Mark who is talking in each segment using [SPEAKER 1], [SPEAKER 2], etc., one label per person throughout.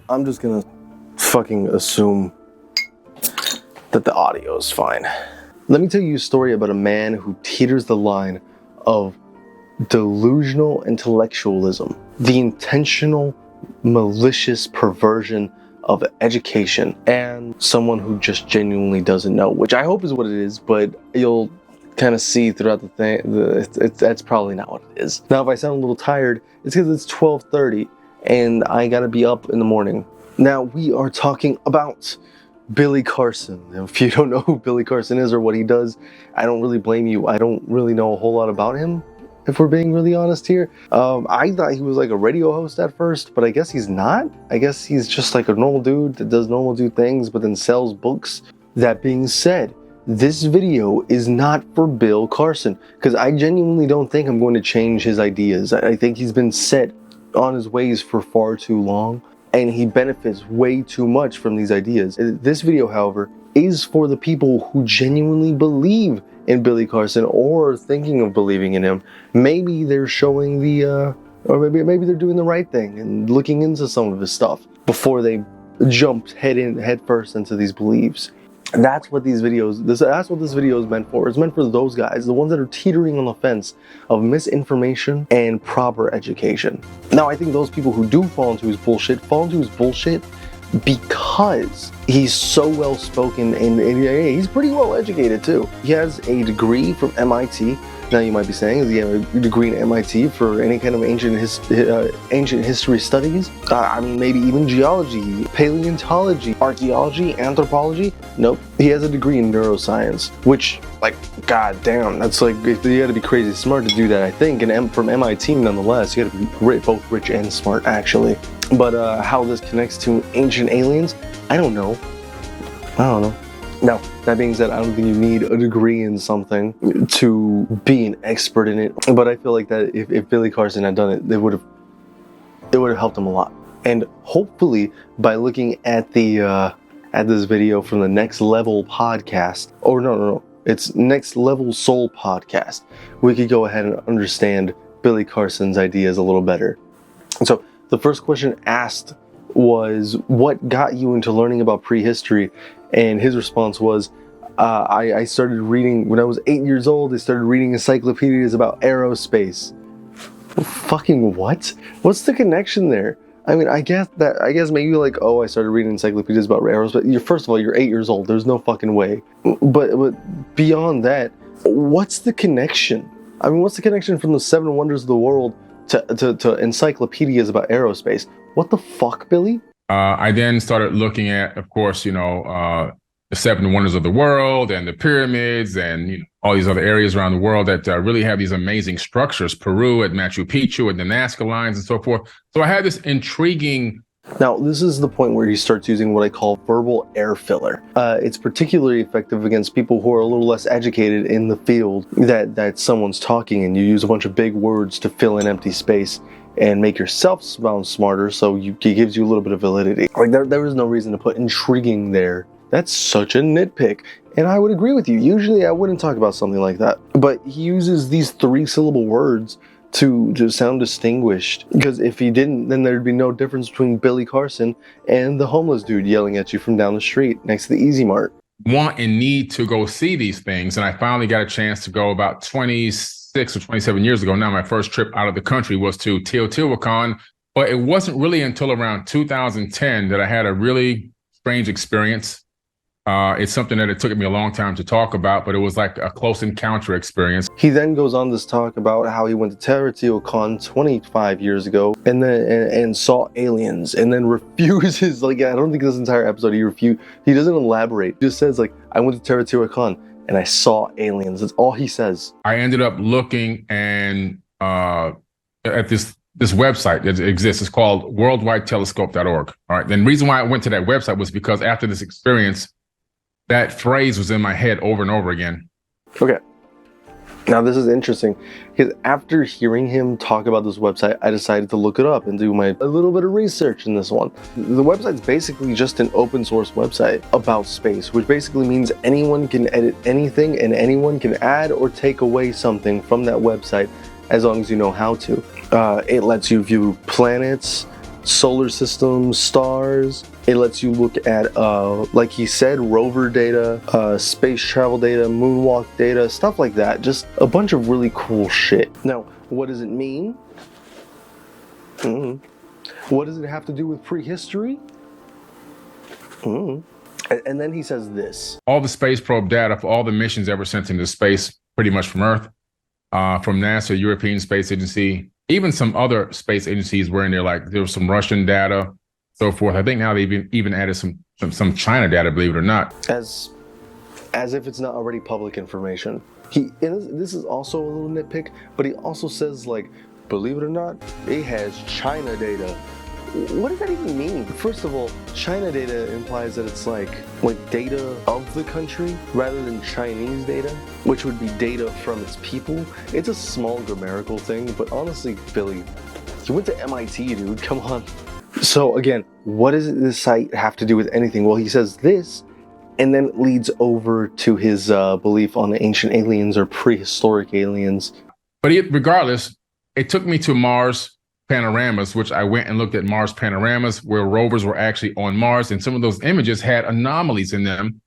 [SPEAKER 1] I'm just gonna fucking assume that the audio is fine. Let me tell you a story about a man who teeters the line of delusional intellectualism, the intentional, malicious perversion of education, and someone who just genuinely doesn't know, which I hope is what it is, but you'll kind of see throughout the thing, that's probably not what it is. Now, if I sound a little tired, it's because it's 12:30 and I gotta be up in the morning. Now, we are talking about Billy Carson. If you don't know who Billy Carson is or what he does, I don't really blame you. I don't really know a whole lot about him, if we're being really honest here. I thought he was like a radio host at first, but I guess he's not. I guess he's just like a normal dude that does normal dude things, but then sells books. That being said, this video is not for Bill Carson, because I genuinely don't think I'm going to change his ideas. I think he's been set on his ways for far too long, and he benefits way too much from these ideas. This video, however, is for the people who genuinely believe in Billy Carson or thinking of believing in him. Maybe they're showing the, or maybe they're doing the right thing and looking into some of his stuff before they jump head first into these beliefs. That's what these videos, that's what this video is meant for. It's meant for those guys, the ones that are teetering on the fence of misinformation and proper education. Now, I think those people who do fall into his bullshit because he's so well spoken and he's pretty well educated too. He has a degree from MIT. Now you might be saying, is he have a degree in MIT for any kind of ancient history studies? I mean, maybe even geology, paleontology, archaeology, anthropology? Nope. He has a degree in neuroscience, which, like, goddamn, that's like, you gotta be crazy smart to do that, I think. And from MIT, nonetheless, you gotta be both rich and smart, actually. But how this connects to ancient aliens, I don't know. Now, that being said, I don't think you need a degree in something to be an expert in it. But I feel like that if Billy Carson had done it, it would have helped him a lot. And hopefully, by looking at the at this video from the Next Level podcast, or no, it's Next Level Soul podcast, we could go ahead and understand Billy Carson's ideas a little better. And so, the first question asked was, what got you into learning about prehistory? And his response was, I started reading, when I was 8 years old, I started reading encyclopedias about aerospace. Fucking what? What's the connection there? I mean, I guess maybe like, oh, I started reading encyclopedias about aerospace. First of all, you're 8 years old. There's no fucking way. But beyond that, what's the connection? I mean, what's the connection from the 7 wonders of the world to encyclopedias about aerospace? What the fuck, Billy?
[SPEAKER 2] I then started looking at, of course, the 7 wonders of the world and the pyramids and all these other areas around the world that really have these amazing structures, Peru at Machu Picchu and the Nazca lines and so forth. So I had this intriguing...
[SPEAKER 1] Now, this is the point where he starts using what I call verbal air filler. It's particularly effective against people who are a little less educated in the field that someone's talking, and you use a bunch of big words to fill in empty space and make yourself sound smarter, so it gives you a little bit of validity. Like, there is no reason to put intriguing there. That's such a nitpick. And I would agree with you. Usually I wouldn't talk about something like that. But he uses these 3-syllable words to sound distinguished. Because if he didn't, then there'd be no difference between Billy Carson and the homeless dude yelling at you from down the street next to the Easy Mart.
[SPEAKER 2] Want and need to go see these things. And I finally got a chance to go about 26 or 27 years ago. Now, my first trip out of the country was to Teotihuacan. But it wasn't really until around 2010 that I had a really strange experience. It's something that it took me a long time to talk about, but it was like a close encounter experience.
[SPEAKER 1] He then goes on to talk about how he went to Teotihuacan 25 years ago and saw aliens, and then refuses, like, I don't think this entire episode he doesn't elaborate. He just says, like, I went to Teotihuacan and I saw aliens. That's all he says.
[SPEAKER 2] I ended up looking and at this website that exists. It's called worldwidetelescope.org. All right. Then the reason why I went to that website was because after this experience, that phrase was in my head over and over again.
[SPEAKER 1] Okay. Now, this is interesting because after hearing him talk about this website, I decided to look it up and do a little bit of research in this one. The website's basically just an open source website about space, which basically means anyone can edit anything and anyone can add or take away something from that website as long as you know how to. It lets you view planets, solar system, stars. It lets you look at, like he said, rover data, space travel data, moonwalk data, stuff like that. Just a bunch of really cool shit. Now, what does it mean? What does it have to do with prehistory? And then he says this.
[SPEAKER 2] All the space probe data for all the missions ever sent into space, pretty much from Earth, from NASA, European Space Agency, even some other space agencies were in there. Like there was some Russian data, so forth. I think now they've even added some China data, believe it or not.
[SPEAKER 1] As if it's not already public information. This is also a little nitpick, but he also says, like, believe it or not, it has China data. What does that even mean? First of all, China data implies that it's like data of the country rather than Chinese data, which would be data from its people. It's a small grammatical thing, but honestly, Billy, you went to MIT, dude. Come on. So again, what does this site have to do with anything? Well, he says this, and then it leads over to his belief on the ancient aliens or prehistoric aliens.
[SPEAKER 2] But regardless, it took me to Mars panoramas, which I went and looked at Mars panoramas where rovers were actually on Mars, and some of those images had anomalies in them,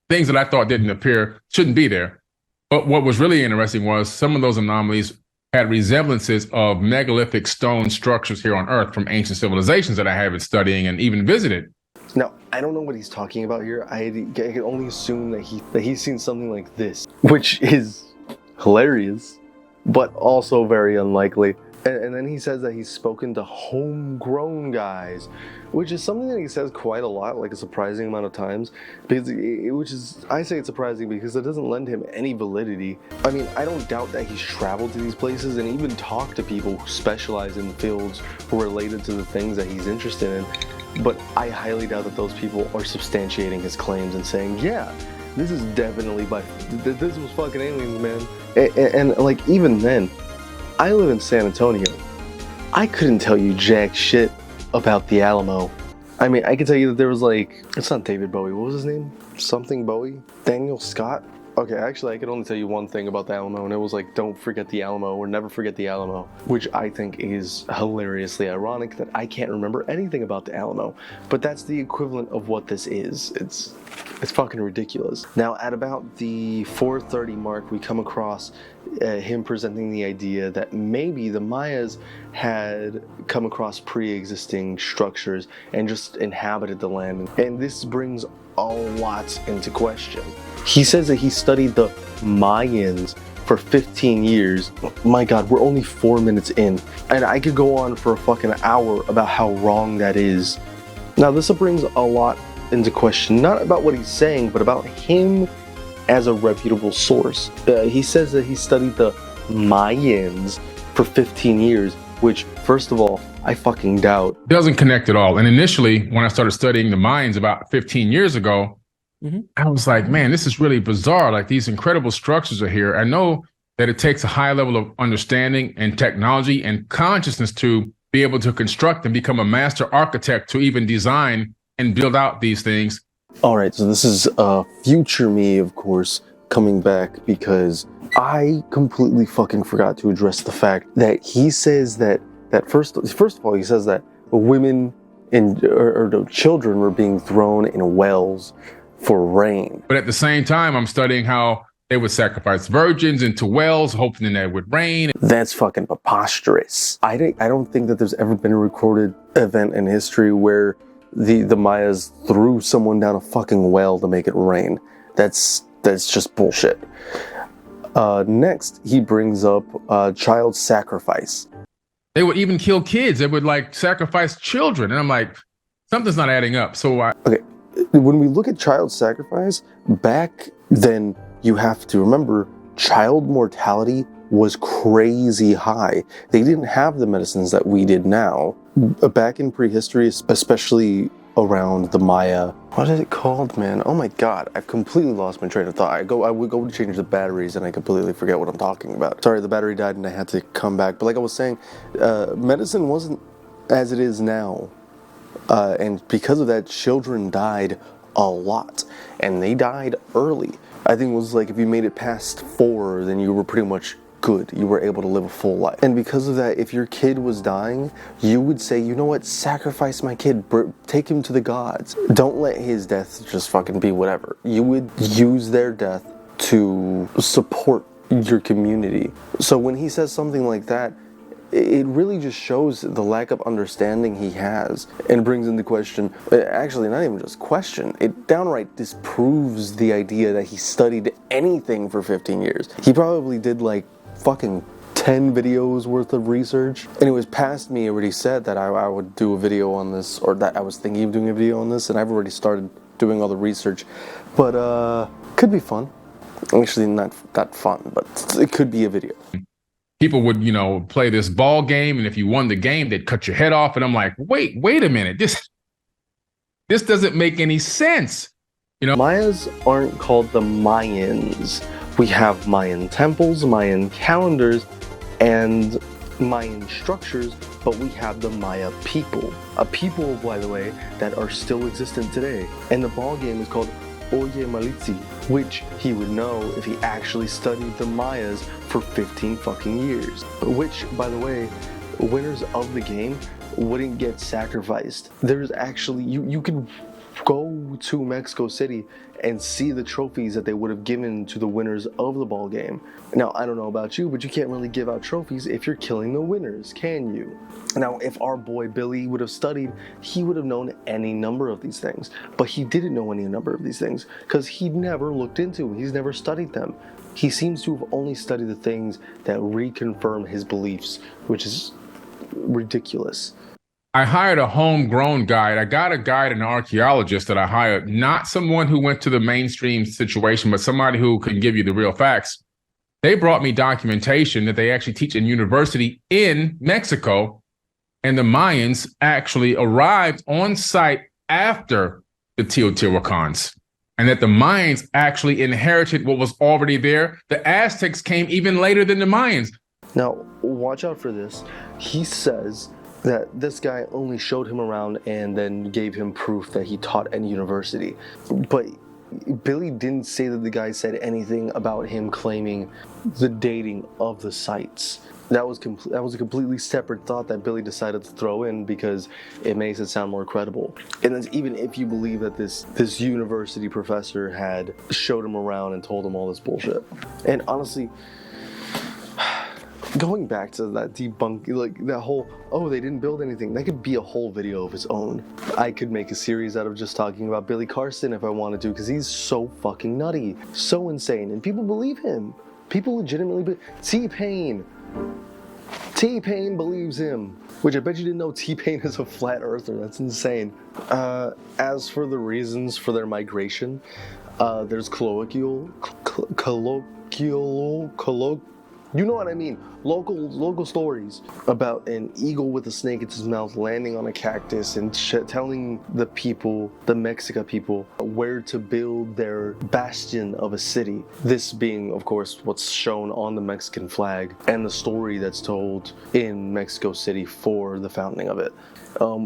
[SPEAKER 2] things that I thought shouldn't be there. But what was really interesting was some of those anomalies had resemblances of megalithic stone structures here on Earth from ancient civilizations that I have been studying and even visited.
[SPEAKER 1] Now, I don't know what he's talking about here. I can only assume that he's seen something like this, which is hilarious, but also very unlikely. And then he says that he's spoken to homegrown guys, which is something that he says quite a lot, like a surprising amount of times, because I say it's surprising because it doesn't lend him any validity. I mean, I don't doubt that he's traveled to these places and even talked to people who specialize in fields related to the things that he's interested in, but I highly doubt that those people are substantiating his claims and saying, yeah, this is definitely this was fucking aliens, man. And like, even then, I live in San Antonio. I couldn't tell you jack shit about the Alamo. I mean, I could tell you that there was it's not David Bowie. What was his name? Something Bowie? Daniel Scott? Okay, actually, I could only tell you one thing about the Alamo, and it was don't forget the Alamo, or never forget the Alamo, which I think is hilariously ironic that I can't remember anything about the Alamo. But that's the equivalent of what this is. It's fucking ridiculous. Now, at about the 4:30 mark, we come across him presenting the idea that maybe the Mayas had come across pre-existing structures and just inhabited the land. And this brings a lot into question. He says that he studied the Mayans for 15 years. My God, we're only 4 minutes in, and I could go on for a fucking hour about how wrong that is. Now, this brings a lot into question, not about what he's saying, but about him as a reputable source. He says that he studied the Mayans for 15 years, which, first of all, I fucking doubt.
[SPEAKER 2] Doesn't connect at all. And initially, when I started studying the Mayans about 15 years ago, I was like, man, this is really bizarre. Like, these incredible structures are here. I know that it takes a high level of understanding and technology and consciousness to be able to construct and become a master architect to even design and build out these things.
[SPEAKER 1] All right, so this is future me, of course, coming back, because I completely fucking forgot to address the fact that he says that first of all, he says that women or children were being thrown in wells for rain.
[SPEAKER 2] But at the same time, I'm studying how they would sacrifice virgins into wells, hoping that it would rain.
[SPEAKER 1] That's fucking preposterous. I don't think that there's ever been a recorded event in history where the Mayas threw someone down a fucking well to make it rain. That's just bullshit. Next, he brings up child sacrifice.
[SPEAKER 2] They would even kill kids. They would sacrifice children. And I'm like, something's not adding up. Okay,
[SPEAKER 1] when we look at child sacrifice, back then, you have to remember, child mortality was crazy high. They didn't have the medicines that we did now. Back in prehistory, especially around the Maya. What is it called, man? Oh my God, I've completely lost my train of thought. I would go to change the batteries and I completely forget what I'm talking about. Sorry, the battery died and I had to come back. But like I was saying, medicine wasn't as it is now. And because of that, children died a lot. And they died early. I think it was if you made it past 4, then you were pretty much good. You were able to live a full life. And because of that, if your kid was dying, you would say, you know what, sacrifice my kid, take him to the gods. Don't let his death just fucking be whatever. You would use their death to support your community. So when he says something like that, it really just shows the lack of understanding he has, and brings into question, actually not even just question, it downright disproves the idea that he studied anything for 15 years. He probably did like fucking 10 videos worth of research. And it was past me already said that I would do a video on this, or that I was thinking of doing a video on this, and I've already started doing all the research. But could be fun. Actually not that fun, but it could be a video.
[SPEAKER 2] People would, play this ball game, and if you won the game, they'd cut your head off. And I'm like, wait a minute, this doesn't make any sense.
[SPEAKER 1] Mayas aren't called the Mayans. We have Mayan temples, Mayan calendars, and Mayan structures, but we have the Maya people. A people, by the way, that are still existent today. And the ball game is called Oye Malitzi, which he would know if he actually studied the Mayas for 15 fucking years. Which, by the way, winners of the game wouldn't get sacrificed. There's actually, you can go to Mexico City and see the trophies that they would have given to the winners of the ball game. Now, I don't know about you, but you can't really give out trophies if you're killing the winners, can you? Now, if our boy Billy would have studied, he would have known any number of these things. But he didn't know any number of these things because he never looked into them. He's never studied them. He seems to have only studied the things that reconfirm his beliefs, which is ridiculous.
[SPEAKER 2] I hired a homegrown guide. I got a guide, an archaeologist that I hired, not someone who went to the mainstream situation, but somebody who can give you the real facts. They brought me documentation that they actually teach in university in Mexico, and the Mayans actually arrived on site after the Teotihuacans, and that the Mayans actually inherited what was already there. The Aztecs came even later than the Mayans.
[SPEAKER 1] Now, watch out for this. He says that this guy only showed him around and then gave him proof that he taught at university. But Billy didn't say that the guy said anything about him claiming the dating of the sites. That was a completely separate thought that Billy decided to throw in because it makes it sound more credible. And that's even if you believe that this university professor had showed him around and told him all this bullshit. And honestly, going back to that debunking, like that whole, oh, they didn't build anything, that could be a whole video of its own. I could make a series out of just talking about Billy Carson if I wanted to, because he's so fucking nutty, so insane, and people believe him. People legitimately believe. T-Pain believes him, which I bet you didn't know T-Pain is a flat earther. That's insane. As for the reasons for their migration, there's colloquial, you know what I mean, local stories about an eagle with a snake in his mouth landing on a cactus and telling the people, the Mexica people, where to build their bastion of a city. This being, of course, what's shown on the Mexican flag and the story that's told in Mexico City for the founding of it.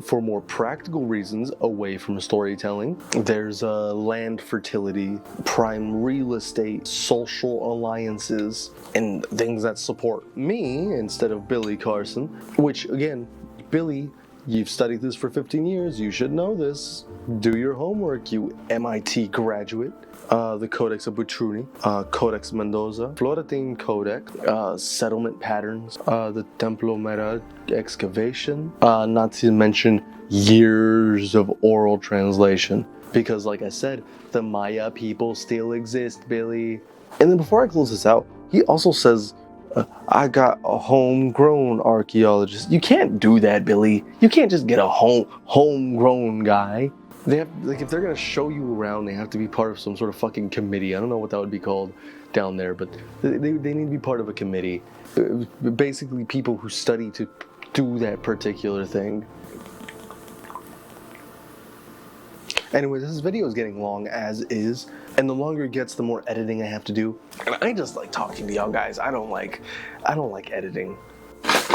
[SPEAKER 1] For more practical reasons, away from storytelling, there's land fertility, prime real estate, social alliances, and things that support me instead of Billy Carson. Which, again, Billy, you've studied this for 15 years, you should know this. Do your homework, you MIT graduate. The Codex of Butruni, Codex Mendoza, Florentine Codex, settlement patterns, the Templo Mera excavation, not to mention years of oral translation. Because like I said, the Maya people still exist, Billy. And then before I close this out, he also says, I got a homegrown archaeologist. You can't do that, Billy. You can't just get a homegrown guy. They have, like, if they're gonna show you around, they have to be part of some sort of fucking committee. I don't know what that would be called down there, but they need to be part of a committee. Basically, people who study to do that particular thing. Anyway, this video is getting long as is, and the longer it gets, the more editing I have to do. And I just like talking to y'all guys. I don't like editing.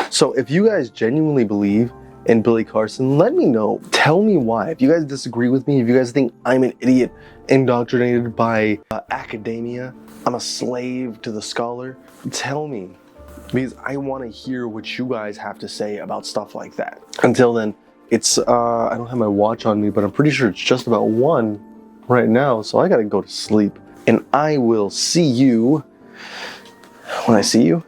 [SPEAKER 1] So if you guys genuinely believe in Billy Carson, let me know. Tell me why. If you guys disagree with me, if you guys think I'm an idiot indoctrinated by academia, I'm a slave to the scholar, tell me. because I want to hear what you guys have to say about stuff like that. Until then, it's I don't have my watch on me, but I'm pretty sure it's just about 1 right now, so I gotta go to sleep. And I will see you when I see you.